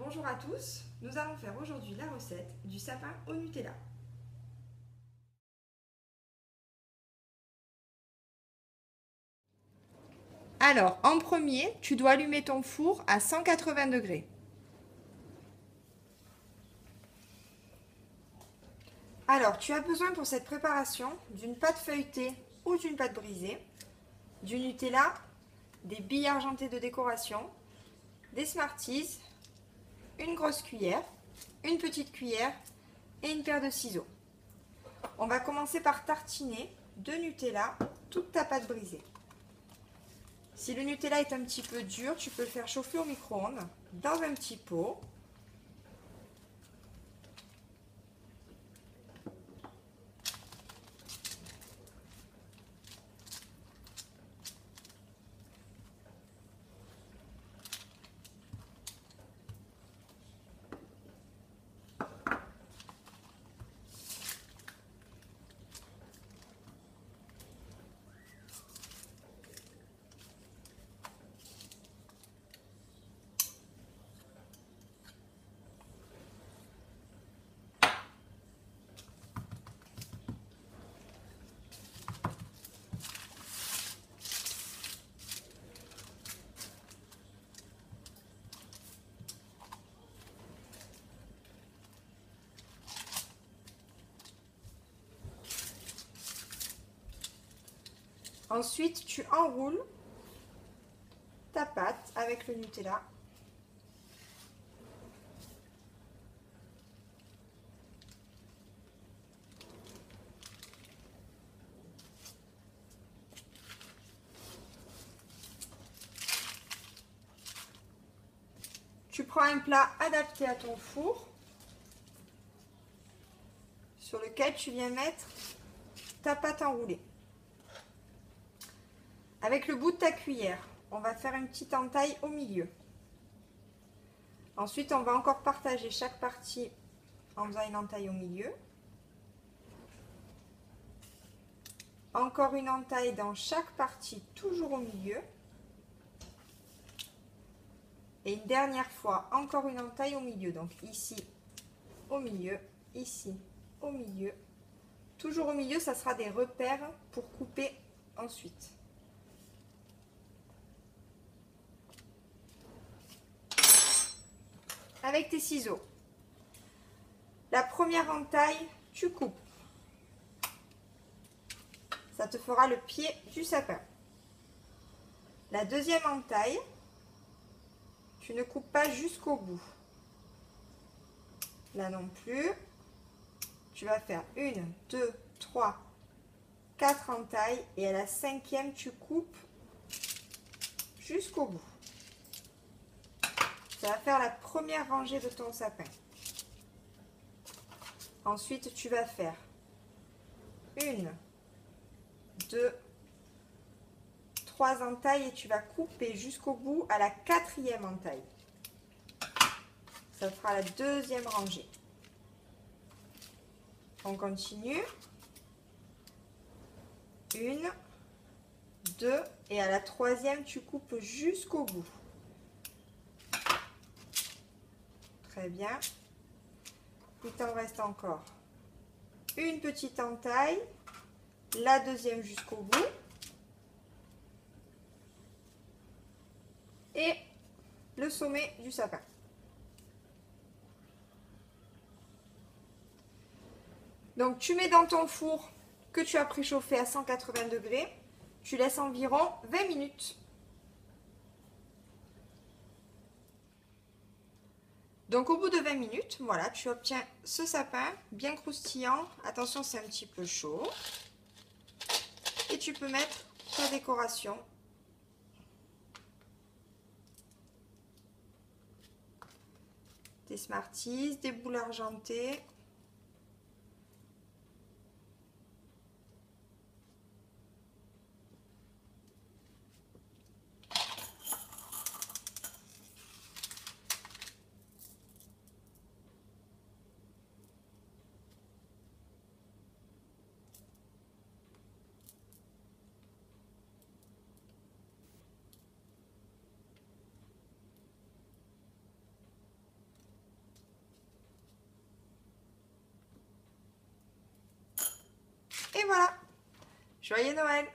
Bonjour à tous, nous allons faire aujourd'hui la recette du sapin au Nutella. Alors, en premier, tu dois allumer ton four à 180 degrés. Alors, tu as besoin pour cette préparation d'une pâte feuilletée ou d'une pâte brisée, du Nutella, des billes argentées de décoration, des Smarties, une grosse cuillère, une petite cuillère et une paire de ciseaux. On va commencer par tartiner de Nutella toute ta pâte brisée. Si le Nutella est un petit peu dur, tu peux le faire chauffer au micro-ondes dans un petit pot. Ensuite, tu enroules ta pâte avec le Nutella. Tu prends un plat adapté à ton four sur lequel tu viens mettre ta pâte enroulée. Avec le bout de ta cuillère, on va faire une petite entaille au milieu. Ensuite, on va encore partager chaque partie en faisant une entaille au milieu. Encore une entaille dans chaque partie, toujours au milieu. Et une dernière fois, encore une entaille au milieu. Donc ici, au milieu, ici, au milieu. Toujours au milieu, ça sera des repères pour couper ensuite. Avec tes ciseaux, la première entaille, tu coupes. Ça te fera le pied du sapin. La deuxième entaille, tu ne coupes pas jusqu'au bout. Là non plus. Tu vas faire 1, 2, 3, 4 entailles et à la cinquième, tu coupes jusqu'au bout. Ça va faire la première rangée de ton sapin. Ensuite, tu vas faire 1, 2, 3 entailles et tu vas couper jusqu'au bout à la quatrième entaille. Ça fera la deuxième rangée. On continue. 1, 2 et à la troisième, tu coupes jusqu'au bout. Très bien. Il t'en reste encore une petite entaille, la deuxième jusqu'au bout et le sommet du sapin. Donc tu mets dans ton four que tu as préchauffé à 180 degrés, tu laisses environ 20 minutes. Donc au bout de 20 minutes, voilà, tu obtiens ce sapin bien croustillant. Attention, c'est un petit peu chaud. Et tu peux mettre ta décoration. Des Smarties, des boules argentées. voilà. Joyeux Noël!